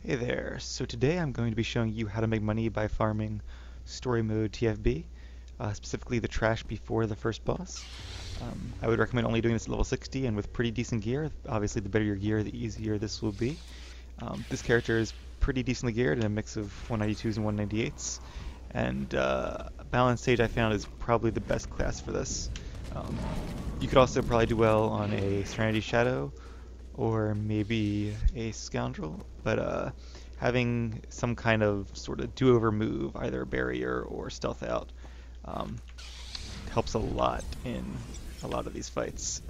Hey there, so today I'm going to be showing you how to make money by farming story mode TFB, specifically the trash before the first boss. I would recommend only doing this at level 60 and with pretty decent gear. Obviously the better your gear, the easier this will be. This character is pretty decently geared in a mix of 192s and 198s, and Balanced Sage I found is probably the best class for this. You could also probably do well on a Serenity Shadow, or maybe a Scoundrel, but having some kind of sort of do-over move, either barrier or stealth out, um, helps a lot in a lot of these fights.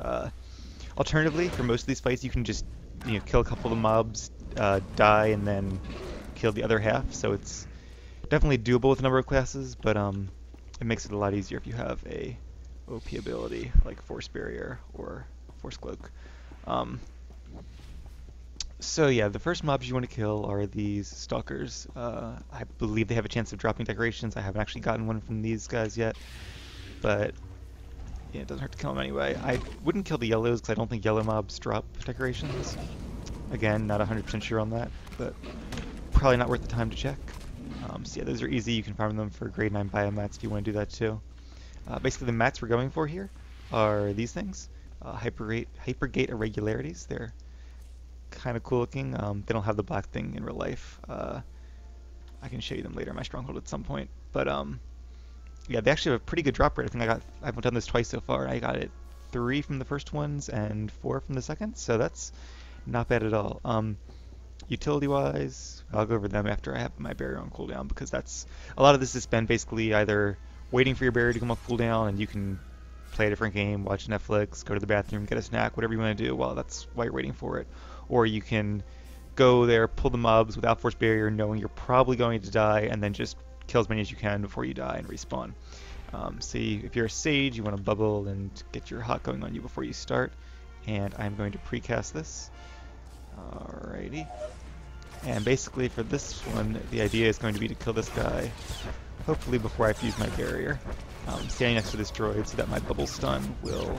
Alternatively, for most of these fights, you can just kill a couple of the mobs, die, and then kill the other half. So it's definitely doable with a number of classes, but it makes it a lot easier if you have a OP ability like Force Barrier or Force Cloak. So yeah, the first mobs you want to kill are these Stalkers. I believe they have a chance of dropping decorations. I haven't actually gotten one from these guys yet, but yeah, it doesn't hurt to kill them anyway. I wouldn't kill the yellows because I don't think yellow mobs drop decorations. Again, not 100% sure on that, but probably not worth the time to check. So yeah, those are easy. You can farm them for grade 9 biomats if you want to do that too. Basically, the mats we're going for here are these things. Hypergate irregularities. They're kind of cool looking. They don't have the black thing in real life. I can show you them later in my stronghold at some point. But yeah, they actually have a pretty good drop rate. I think I've done this twice so far. I got it 3 from the first ones and 4 from the second, so that's not bad at all. Utility wise, I'll go over them after I have my barrier on cooldown, because that's a lot of this has been basically either waiting for your barrier to come off cooldown and you can play a different game, watch Netflix, go to the bathroom, get a snack, whatever you want to do while you're waiting for it. Or you can go there, pull the mobs without force barrier, knowing you're probably going to die, and then just kill as many as you can before you die and respawn. See, if you're a sage, you want to bubble and get your hot going on you before you start. And I'm going to precast this. Alrighty. And basically for this one, the idea is going to be to kill this guy, hopefully before I fuse my barrier. Standing next to this droid so that my bubble stun will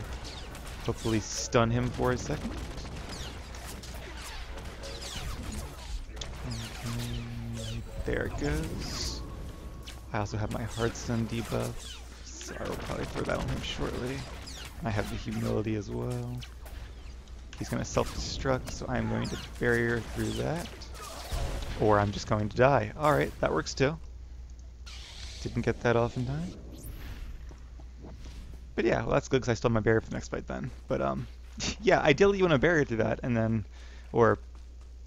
hopefully stun him for a second. There it goes. I also have my hard stun debuff, so I will probably throw that on him shortly. I have the humility as well. He's going to self-destruct, so I'm going to barrier through that. Or I'm just going to die. Alright, that works too. Didn't get that off in time. But yeah, well that's good because I still have my barrier for the next fight then. But yeah, ideally you want to barrier through that and then, or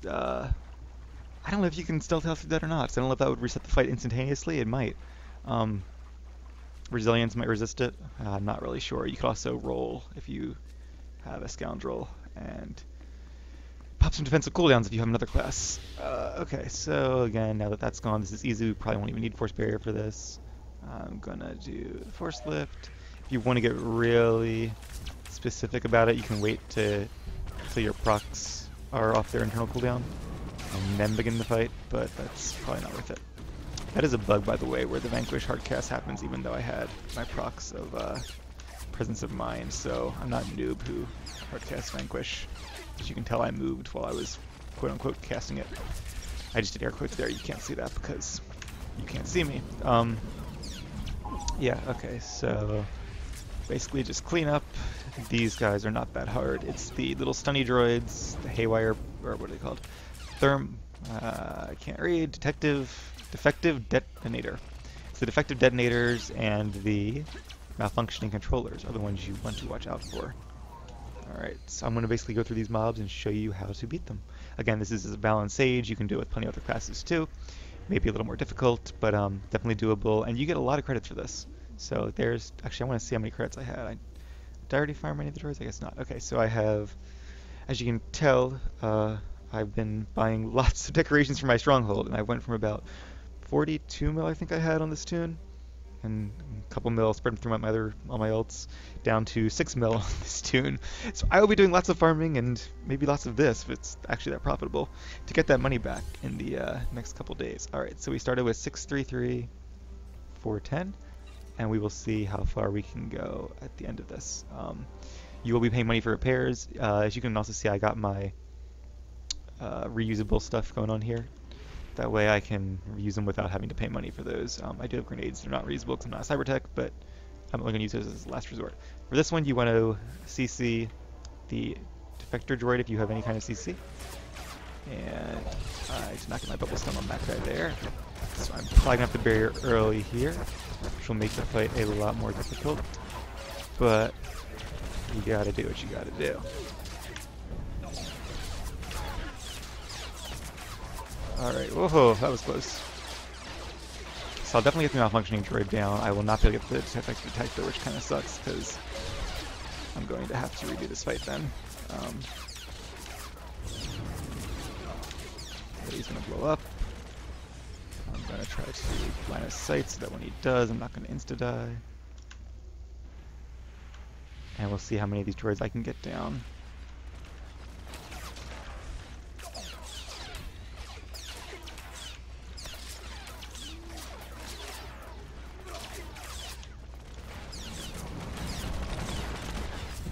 I don't know if you can stealth out through that or not. So I don't know if that would reset the fight instantaneously. It might. Resilience might resist it. I'm not really sure. You could also roll if you have a Scoundrel and pop some defensive cooldowns if you have another class. Okay, so again, now that that's gone, this is easy. We probably won't even need Force Barrier for this. I'm gonna do Force Lift. If you want to get really specific about it, you can wait till your procs are off their internal cooldown and then begin the fight, but that's probably not worth it. That is a bug, by the way, where the Vanquish hardcast happens even though I had my procs of Presence of Mind, so I'm not a noob who hardcast Vanquish. As you can tell, I moved while I was quote-unquote casting it. I just did air quotes there. You can't see that because you can't see me. Yeah, okay, so basically just clean up. These guys are not that hard. It's the little stunny droids, the haywire, or what are they called? I can't read. Defective detonator. So the defective detonators and the malfunctioning controllers are the ones you want to watch out for. Alright, so I'm going to basically go through these mobs and show you how to beat them. Again, this is a balanced Sage. You can do it with plenty of other classes too. Maybe a little more difficult, but definitely doable. And you get a lot of credits for this. So there's... Actually, I want to see how many credits I had. Did I already farm any of the droids? I guess not. Okay, so I have... As you can tell, I've been buying lots of decorations for my stronghold, and I went from about 42 mil I think I had on this tune, and a couple mil spread them through all my ults, down to 6 mil on this tune. So I will be doing lots of farming and maybe lots of this if it's actually that profitable to get that money back in the next couple days. Alright, so we started with 633, 410, and we will see how far we can go at the end of this. You will be paying money for repairs. As you can also see, I got my reusable stuff going on here. That way I can use them without having to pay money for those. I do have grenades. They're not reusable because I'm not a cyber tech, but I'm only going to use those as a last resort. For this one, you want to CC the defector droid if you have any kind of CC. And I did not get my bubble stun on that guy there. So I'm probably going to have to barrier early here, which will make the fight a lot more difficult. But you gotta do what you gotta do. Alright, whoa, that was close. So I'll definitely get the malfunctioning droid down. I will not be able to get the detector, which kind of sucks, because I'm going to have to redo this fight then. He's going to blow up. I'm going to try to line of sight so that when he does, I'm not going to insta-die. And we'll see how many of these droids I can get down.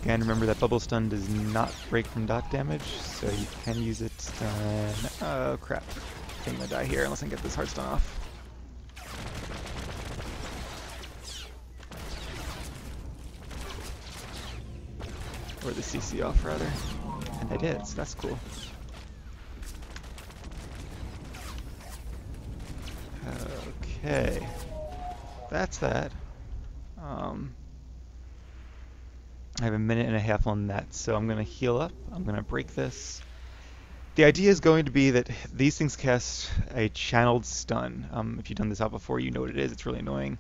Again, remember that bubble stun does not break from dot damage, so you can use it stun. Oh crap. I think I'm gonna die here unless I can get this hard stun off. Or the CC off, rather. And I did, so that's cool. Okay. That's that. I have a minute and a half on that, so I'm going to heal up. I'm going to break this. The idea is going to be that these things cast a channeled stun. If you've done this out before, you know what it is. It's really annoying.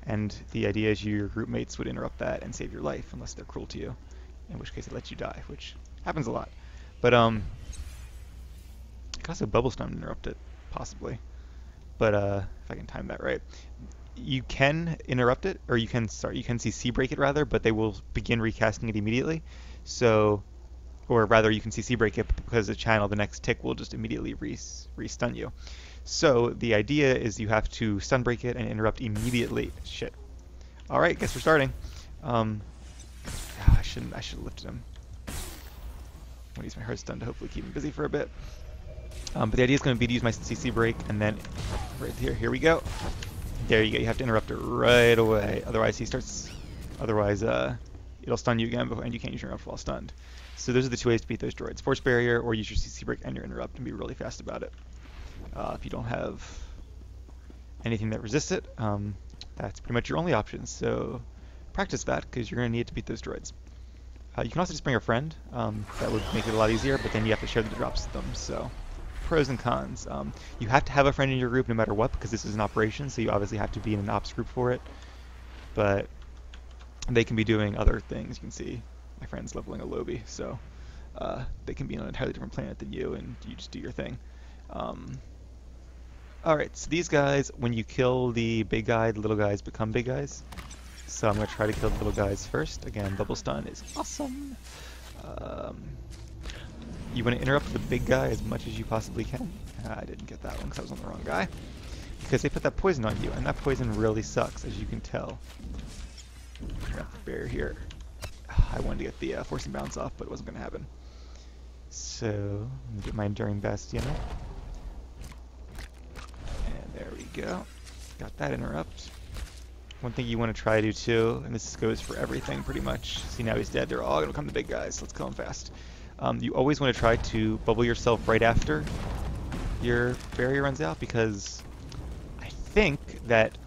And the idea is your group mates would interrupt that and save your life, unless they're cruel to you. In which case it lets you die, which happens a lot. But it could also bubble stun interrupt it, possibly. But if I can time that right. You can interrupt it, or you can CC break it rather, but they will begin recasting it immediately. So, or rather you can CC break it because the channel, the next tick will just immediately re-stun you. So the idea is you have to stun break it and interrupt immediately. Shit. Alright, guess we're starting. I should have lifted him. I'm gonna use my hard stun to hopefully keep him busy for a bit. But the idea is going to be to use my CC break, and then right here we go. There you go. You have to interrupt it right away. Otherwise, it'll stun you again, and you can't use your interrupt while stunned. So those are the two ways to beat those droids: force barrier, or use your CC break and your interrupt, and be really fast about it. If you don't have anything that resists it, that's pretty much your only option. So practice that, because you're going to need it to beat those droids. You can also just bring a friend. That would make it a lot easier, but then you have to share the drops with them. So pros and cons. You have to have a friend in your group no matter what, because this is an operation, so you obviously have to be in an ops group for it. But they can be doing other things. You can see my friend's leveling a Lobby, so they can be on an entirely different planet than you, and you just do your thing. Alright, so these guys, when you kill the big guy, the little guys become big guys. So I'm going to try to kill the little guys first. Again, double stun is awesome. You want to interrupt the big guy as much as you possibly can. I didn't get that one because I was on the wrong guy. Because they put that poison on you, and that poison really sucks, as you can tell. Grab the barrier here. I wanted to get the forcing bounce off, but it wasn't going to happen. So, let me get my Enduring Bastion up. And there we go. Got that interrupt. One thing you want to try to do too, and this goes for everything pretty much. See, now he's dead. They're all going to come the big guys. Let's kill him fast. You always want to try to bubble yourself right after your barrier runs out, because I think that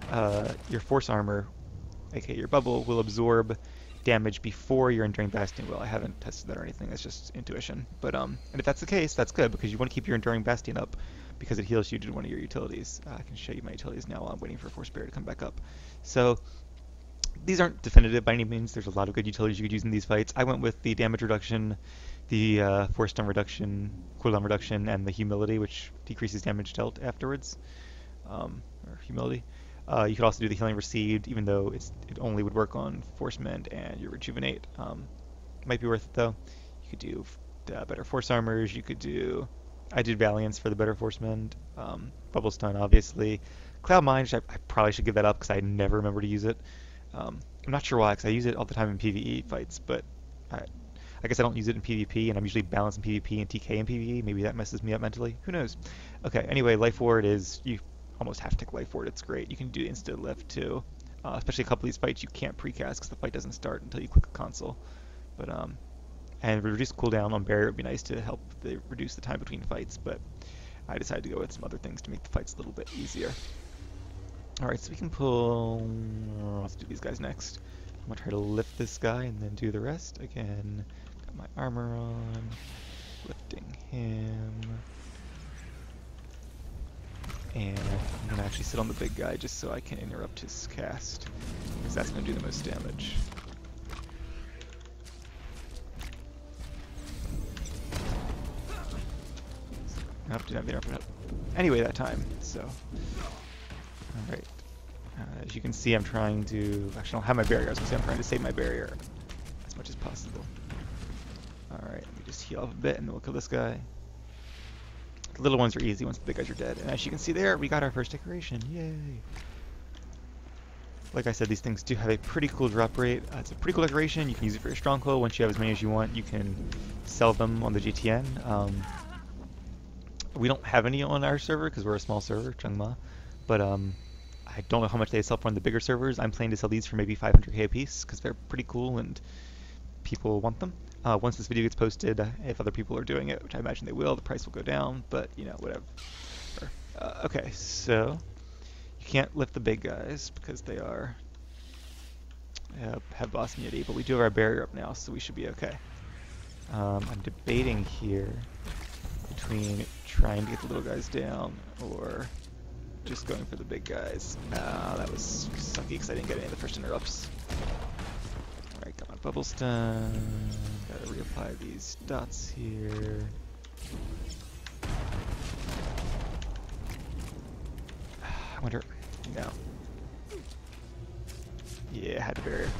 your force armor, aka your bubble, will absorb damage before your Enduring Bastion will. I haven't tested that or anything. That's just intuition. But and if that's the case, that's good, because you want to keep your Enduring Bastion up, because it heals you to one of your utilities. I can show you my utilities now while I'm waiting for Force Barrier to come back up. So these aren't definitive by any means. There's a lot of good utilities you could use in these fights. I went with the damage reduction, the force stun reduction, cooldown reduction, and the humility, which decreases damage dealt afterwards, or humility. You could also do the healing received, even though it only would work on force mend and your rejuvenate. Might be worth it though. You could do better force armors. You could do. I did Valiance for the better force mend. Bubble stun, obviously. Cloud Mine, I probably should give that up because I never remember to use it. I'm not sure why, because I use it all the time in PvE fights, but I guess I don't use it in PvP, and I'm usually balanced in PvP and TK in PvE. Maybe that messes me up mentally. Who knows? Okay, anyway, Life Ward is, you almost have to take Life Ward. It's great. You can do instant lift too. Especially a couple of these fights you can't precast because the fight doesn't start until you click the console. But and reduced cooldown on barrier would be nice to help reduce the time between fights, but I decided to go with some other things to make the fights a little bit easier. Alright, so we can pull... let's do these guys next. I'm going to try to lift this guy and then do the rest. Again, got my armor on, lifting him. And I'm going to actually sit on the big guy just so I can interrupt his cast, because that's going to do the most damage. Nope, did not interrupt. Anyway, that time, so... Alright. As you can see, I'm trying to... Actually, I don't have my barrier. I was going to say I'm trying to save my barrier as much as possible. Alright, let me just heal up a bit, and then we'll kill this guy. The little ones are easy once the big guys are dead. And as you can see there, we got our first decoration. Yay! Like I said, these things do have a pretty cool drop rate. It's a pretty cool decoration. You can use it for your stronghold. Once you have as many as you want, you can sell them on the GTN. We don't have any on our server because we're a small server, Chungma. But I don't know how much they sell for on the bigger servers. I'm planning to sell these for maybe 500k a piece because they're pretty cool and people want them. Once this video gets posted, if other people are doing it, which I imagine they will, the price will go down, but you know, whatever. Okay, so you can't lift the big guys because they are have boss immunity, but we do have our barrier up now, so we should be okay. I'm debating here between trying to get the little guys down or just going for the big guys. That was sucky because I didn't get any of the first interrupts. Alright, got my bubble stun. Gotta reapply these dots here. I wonder... No. Yeah, I had the barrier.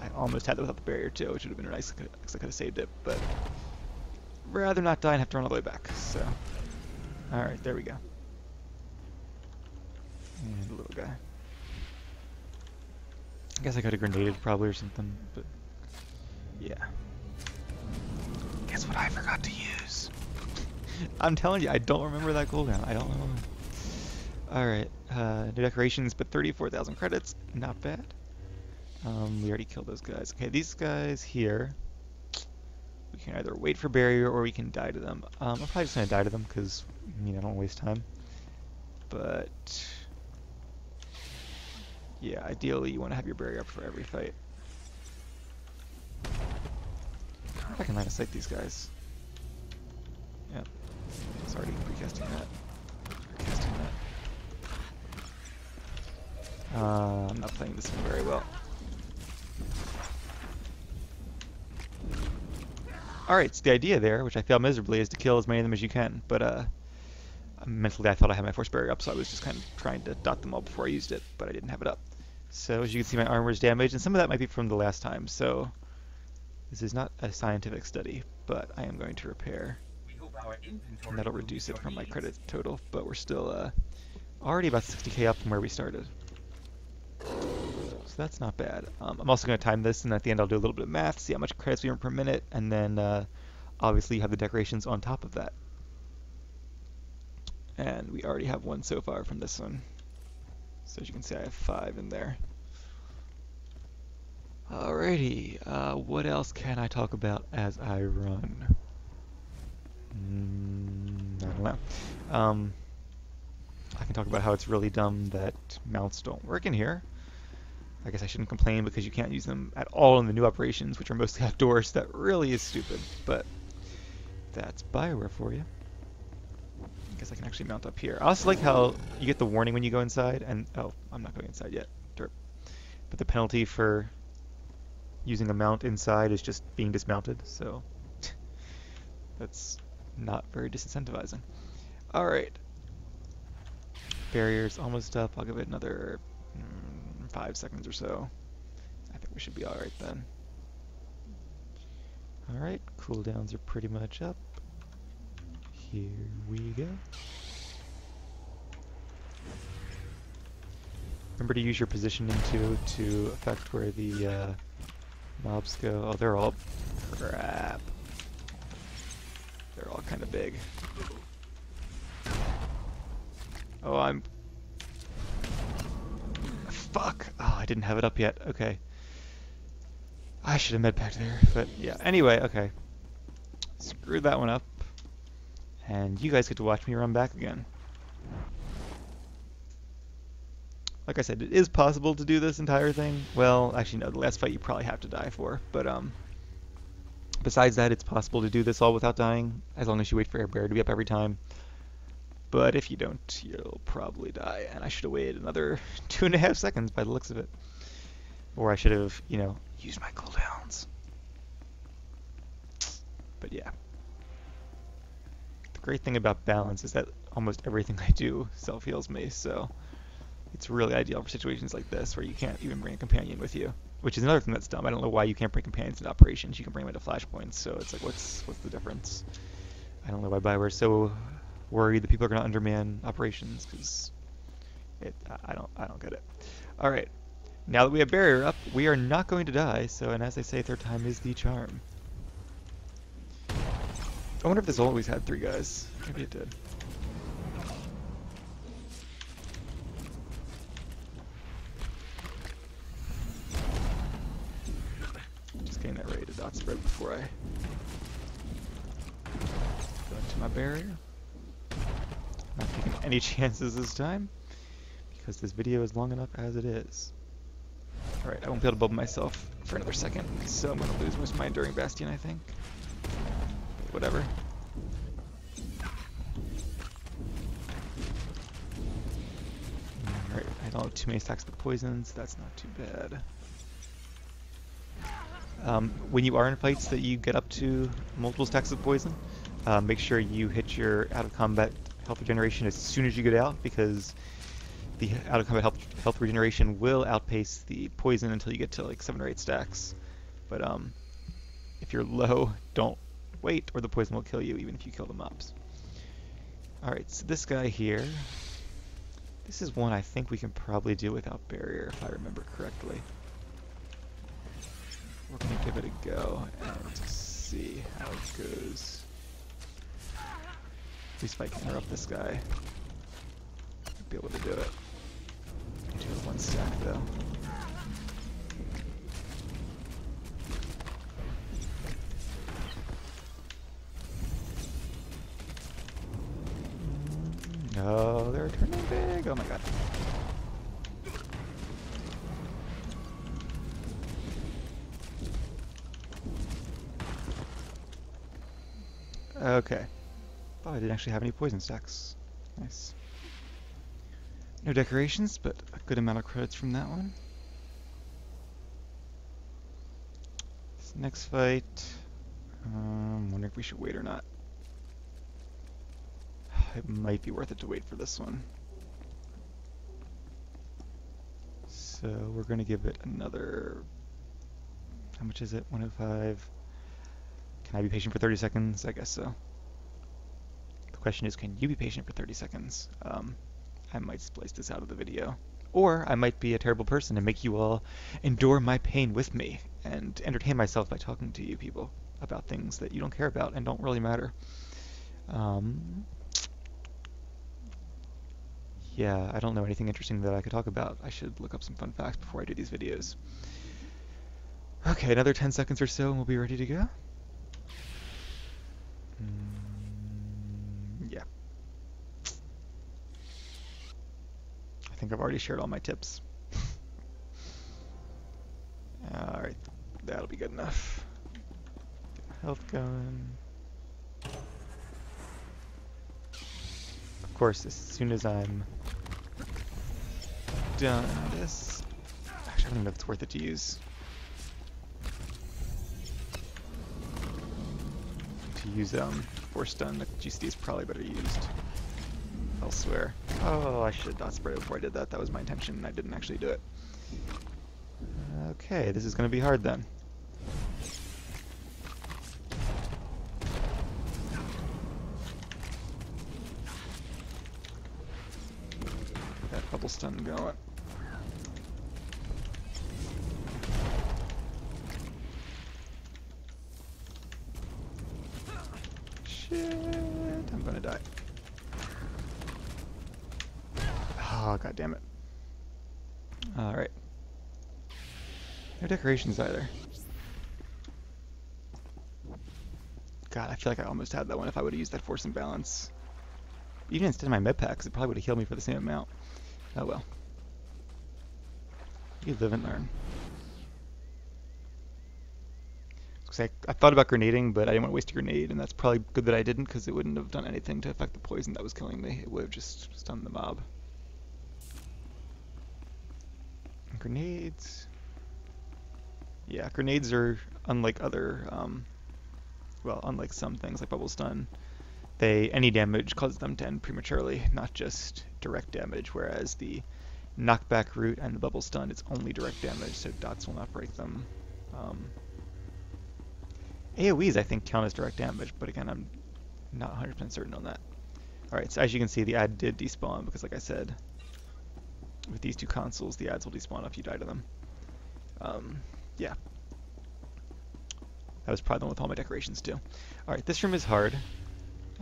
I almost had it without the barrier too, which would have been nice because I could have saved it, but rather not die and have to run all the way back, so... Alright, there we go. And the little guy. I guess I could have grenaded probably or something, but... Yeah. Guess what I forgot to use? I'm telling you, I don't remember that cooldown. I don't know. Alright, new decorations, but 34,000 credits. Not bad. We already killed those guys. Okay, these guys here... We can either wait for barrier or we can die to them. I'm probably just going to die to them because, you know, I don't waste time. But... Yeah, ideally you want to have your barrier up for every fight. I wonder if I can line of sight these guys. Yep. Sorry, precasting that. Precasting that. I'm not playing this one very well. Alright, so the idea there, which I failed miserably, is to kill as many of them as you can, but mentally I thought I had my force barrier up, so I was just kind of trying to dot them all before I used it, but I didn't have it up. So as you can see, my armor is damaged, and some of that might be from the last time, so this is not a scientific study, but I am going to repair, and that'll reduce it from my credit total, but we're still already about 60k up from where we started. So that's not bad. I'm also going to time this, and at the end I'll do a little bit of math, see how much credits we earn per minute, and then obviously you have the decorations on top of that. And we already have one so far from this one. So as you can see, I have 5 in there. Alrighty, what else can I talk about as I run? I don't know. I can talk about how it's really dumb that mounts don't work in here. I guess I shouldn't complain because you can't use them at all in the new operations, which are mostly outdoors. That really is stupid, but that's Bioware for you. I guess I can actually mount up here. I also like how you get the warning when you go inside, and oh, I'm not going inside yet. Derp. But the penalty for using a mount inside is just being dismounted, so that's not very disincentivizing. Alright. Barrier's almost up. I'll give it another 5 seconds or so. I think we should be alright then. Alright, cooldowns are pretty much up. Here we go. Remember to use your positioning too to affect where the mobs go. Oh, they're all Crap. They're all kind of big. Oh, I'm... Fuck! Oh, I didn't have it up yet. Okay. I should have med packed there, but yeah. Anyway, okay. Screw that one up. And you guys get to watch me run back again. Like I said, it is possible to do this entire thing. Well, actually no, the last fight you probably have to die for. But besides that, it's possible to do this all without dying, as long as you wait for your bear to be up every time. But if you don't, you'll probably die. And I should have waited another 2.5 seconds by the looks of it. Or I should have, you know, used my cooldowns. But yeah. The great thing about balance is that almost everything I do self-heals me, so it's really ideal for situations like this where you can't even bring a companion with you. Which is another thing that's dumb. I don't know why you can't bring companions into operations. You can bring them into flashpoints, so it's like, what's the difference? I don't know why Bioware's so worried that people are going to underman operations, because I don't get it. All right, now that we have barrier up, we are not going to die. So, and as they say, third time is the charm. I wonder if this always had 3 guys. Maybe it did. Just getting that ready to dot spread before I go into my barrier. Not taking any chances this time, because this video is long enough as it is. Alright, I won't be able to bubble myself for another second, so I'm going to lose most of my Enduring Bastion, I think. But whatever. Alright, I don't have too many stacks of poisons, that's not too bad. When you are in fights that you get up to multiple stacks of poison, make sure you hit your out of combat health regeneration as soon as you get out, because the out of combat health regeneration will outpace the poison until you get to like 7 or 8 stacks. But if you're low, don't wait, or the poison will kill you even if you kill the mobs. Alright, so this guy here, this is one I think we can probably do without barrier if I remember correctly. We're going to give it a go and see how it goes. At least if I can interrupt this guy, I'll be able to do it. Do it 1 stack though. No, they're turning big. Oh my god. Okay. Oh, I didn't actually have any poison stacks. Nice. No decorations, but a good amount of credits from that one. This next fight, wondering if we should wait or not. It might be worth it to wait for this one. So we're going to give it another, how much is it? 105. Can I be patient for 30 seconds? I guess so. The question is, can you be patient for 30 seconds? I might splice this out of the video. Or I might be a terrible person and make you all endure my pain with me and entertain myself by talking to you people about things that you don't care about and don't really matter. Yeah, I don't know anything interesting that I could talk about. I should look up some fun facts before I do these videos. Okay, another 10 seconds or so and we'll be ready to go. Yeah. I think I've already shared all my tips. Alright, that'll be good enough. Get my health going. Of course, as soon as I'm done this... Actually, I don't know if it's worth it to use. Force stun, the GCD is probably better used elsewhere. Oh, I should have dot spread before I did that. That was my intention, and I didn't actually do it. Okay, this is going to be hard then. Get that bubble stun going. Oh, god damn it. Alright. No decorations either. God, I feel like I almost had that one if I would have used that force and balance. Even instead of my med packs, it probably would have healed me for the same amount. Oh well. You live and learn. I thought about grenading, but I didn't want to waste a grenade, and that's probably good that I didn't, because it wouldn't have done anything to affect the poison that was killing me. It would have just stunned the mob. Grenades. Yeah, grenades are unlike other, well, unlike some things like bubble stun. Any damage causes them to end prematurely, not just direct damage, whereas the knockback root and the bubble stun, it's only direct damage, so dots will not break them. AoEs, I think, count as direct damage, but again, I'm not 100% certain on that. Alright, so as you can see, the ad did despawn, because like I said, with these two consoles, the ads will despawn if you die to them. Yeah. That was probably the one with all my decorations, too. Alright, this room is hard.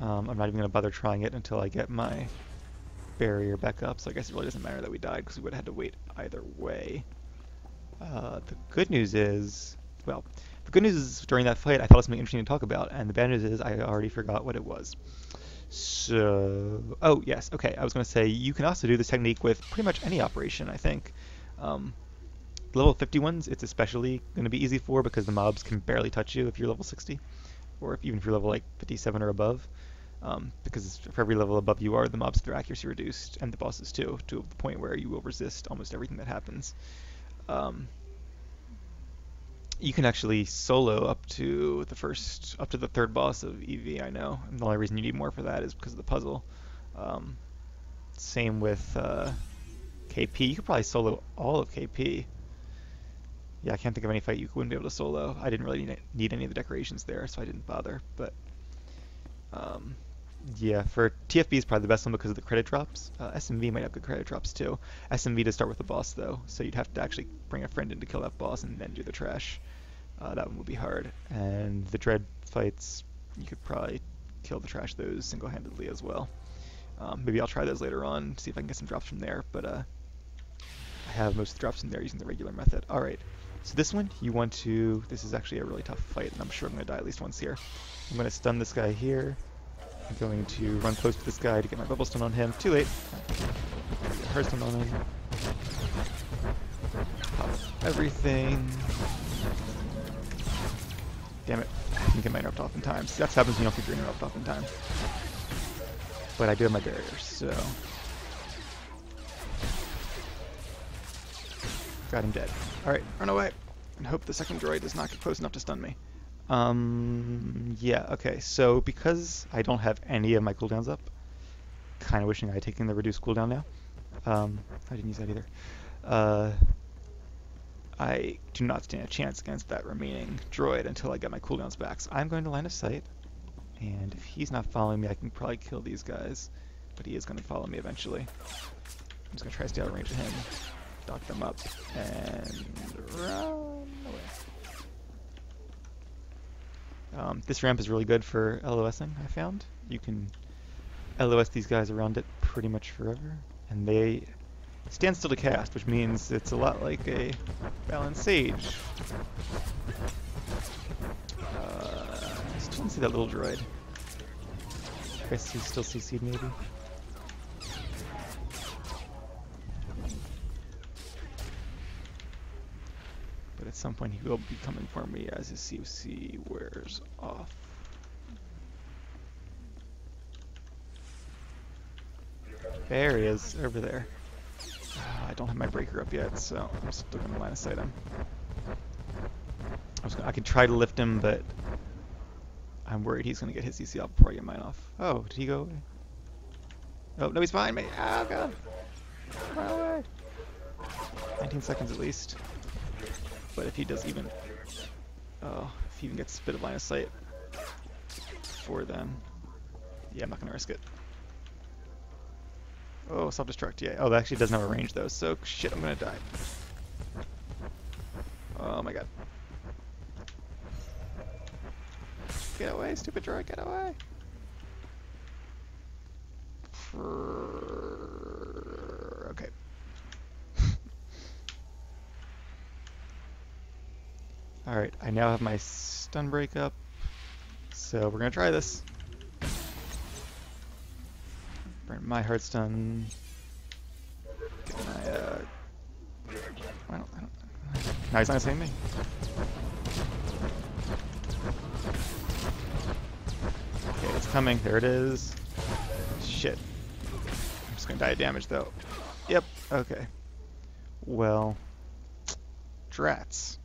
I'm not even going to bother trying it until I get my barrier back up, so I guess it really doesn't matter that we died, because we would have had to wait either way. The good news is, well, the good news is during that fight I thought of something interesting to talk about, and the bad news is I already forgot what it was. So, oh yes, okay, I was going to say you can also do this technique with pretty much any operation, I think. Level 50 ones, it's especially going to be easy for because the mobs can barely touch you if you're level 60, or even if you're level like 57 or above, because for every level above you are, the mobs have their accuracy reduced, and the bosses too, to the point where you will resist almost everything that happens. You can actually solo up to the third boss of EV, I know. And the only reason you need more for that is because of the puzzle. Same with KP. You could probably solo all of KP. Yeah, I can't think of any fight you wouldn't be able to solo. I didn't really need any of the decorations there, so I didn't bother. But yeah, for TFB is probably the best one because of the credit drops. SMV might have good credit drops too. SMV does start with the boss though, so you'd have to actually bring a friend in to kill that boss and then do the trash. That one would be hard. And the dread fights, you could probably kill the trash those single-handedly as well. Maybe I'll try those later on, see if I can get some drops from there, but I have most of the drops from there using the regular method. Alright, so this one, this is actually a really tough fight, and I'm sure I'm going to die at least once here. I'm going to stun this guy here. I'm going to run close to this guy to get my bubble stun on him. Too late. Get her stun on him. Pop everything. Damn it, I didn't get my interrupt off in time. See, that's happens when you don't get your interrupt off in time. But I do have my barriers, so... Got him dead. Alright, run away. And hope the second droid does not get close enough to stun me. Yeah, okay, so because I don't have any of my cooldowns up, kind of wishing I had taken the reduced cooldown now. I didn't use that either. I do not stand a chance against that remaining droid until I get my cooldowns back. So I'm going to line of sight, and if he's not following me, I can probably kill these guys, but he is going to follow me eventually. I'm just going to try to stay out of range of him, dock them up, and run away. This ramp is really good for LOSing, I found. You can LOS these guys around it pretty much forever, and they stand still to cast, which means it's a lot like a balanced sage. I still don't see that little droid. I guess he's still CC'd maybe. But at some point he will be coming for me as his COC wears off. There he is, over there. I don't have my breaker up yet, so I'm still going to line of sight him. I could try to lift him, but I'm worried he's going to get his CC off before I get mine off. Oh, did he go away? Oh, no, he's behind me! Oh, God! Run away! 19 seconds at least. But if he does even... Oh, if he even gets a bit of line of sight before then... Yeah, I'm not going to risk it. Oh, self-destruct, yeah. Oh, that actually doesn't have a range, though, so shit, I'm gonna die. Oh my god. Get away, stupid droid, get away! Alright, I now have my stun break up, so we're gonna try this. Burn my heart stun. Get my, I don't, now he's not seeing me. Okay, it's coming. There it is. Shit. I'm just gonna die of damage though. Yep, okay. Well, drats.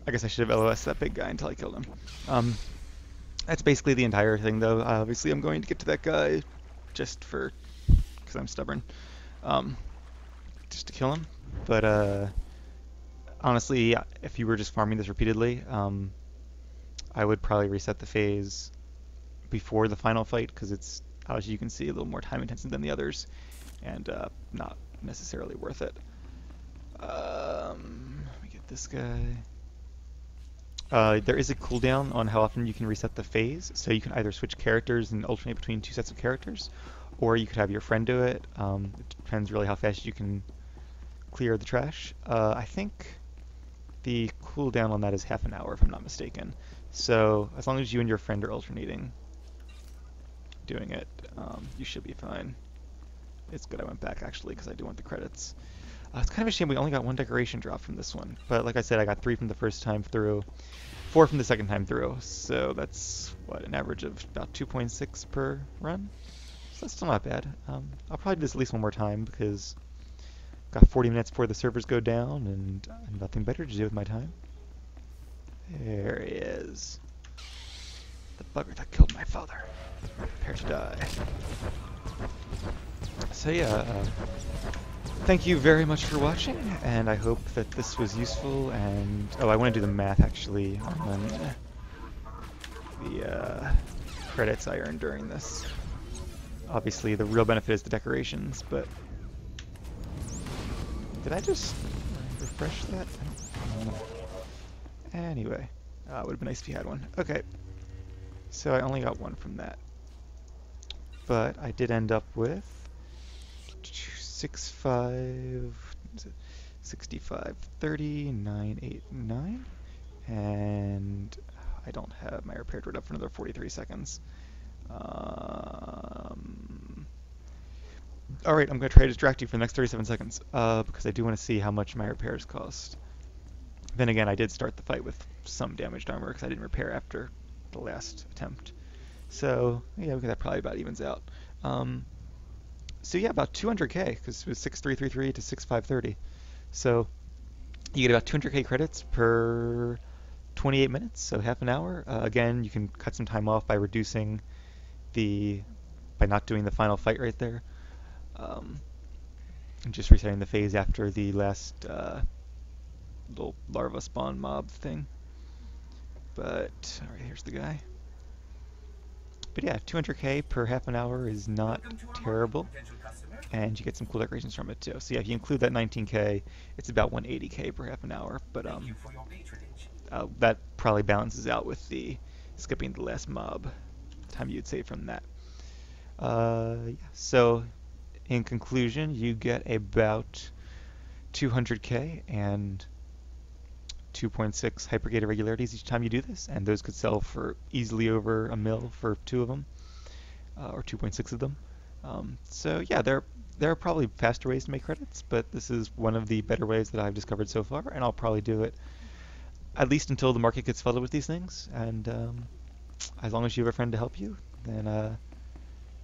I guess I should have LOS that big guy until I killed him. That's basically the entire thing though. Obviously I'm going to get to that guy just because I'm stubborn. Just to kill him. But honestly, if you were just farming this repeatedly, I would probably reset the phase before the final fight, because it's, as you can see, a little more time intensive than the others, and not necessarily worth it. Let me get this guy. There is a cooldown on how often you can reset the phase, so you can either switch characters and alternate between two sets of characters, or you could have your friend do it. It depends really how fast you can clear the trash. I think the cooldown on that is half an hour, if I'm not mistaken. So as long as you and your friend are alternating doing it, you should be fine. It's good I went back actually, because I do want the credits. It's kind of a shame we only got one decoration drop from this one, but like I said, I got 3 from the first time through, 4 from the second time through, so that's, what, an average of about 2.6 per run? So that's still not bad. I'll probably do this at least one more time, because I've got 40 minutes before the servers go down, and nothing better to do with my time. There he is. The bugger that killed my father. Prepare to die. So yeah, thank you very much for watching, and I hope that this was useful, and... oh, I want to do the math, actually, on the credits I earned during this. Obviously, the real benefit is the decorations, but... did I just refresh that? I don't know. Anyway, it would have been nice if you had one. Okay, so I only got 1 from that. But I did end up with 65, 30, 9, 8, 9, and I don't have my repair rate up for another 43 seconds. Alright, I'm going to try to distract you for the next 37 seconds, because I do want to see how much my repairs cost. Then again, I did start the fight with some damaged armor, because I didn't repair after the last attempt. So, yeah, that probably about evens out. So yeah, about 200k, because it was 6333 to 6530. So you get about 200k credits per 28 minutes, so half an hour. Again, you can cut some time off by reducing by not doing the final fight right there. And just resetting the phase after the last little larva spawn mob thing. But, alright, here's the guy. But yeah, 200k per half an hour is not terrible, and you get some cool decorations from it too. So yeah, if you include that 19k, it's about 180k per half an hour, but that probably balances out with the skipping the last mob time you'd save from that. Yeah. So in conclusion, you get about 200k and 2.6 hypergate irregularities each time you do this, and those could sell for easily over a mil for 2 of them, or 2.6 of them. So yeah, there are probably faster ways to make credits, but this is one of the better ways that I've discovered so far, and I'll probably do it at least until the market gets flooded with these things, and as long as you have a friend to help you, then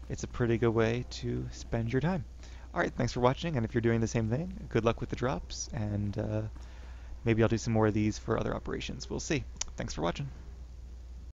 it's a pretty good way to spend your time. Alright, thanks for watching, and if you're doing the same thing, good luck with the drops, and maybe I'll do some more of these for other operations. We'll see. Thanks for watching.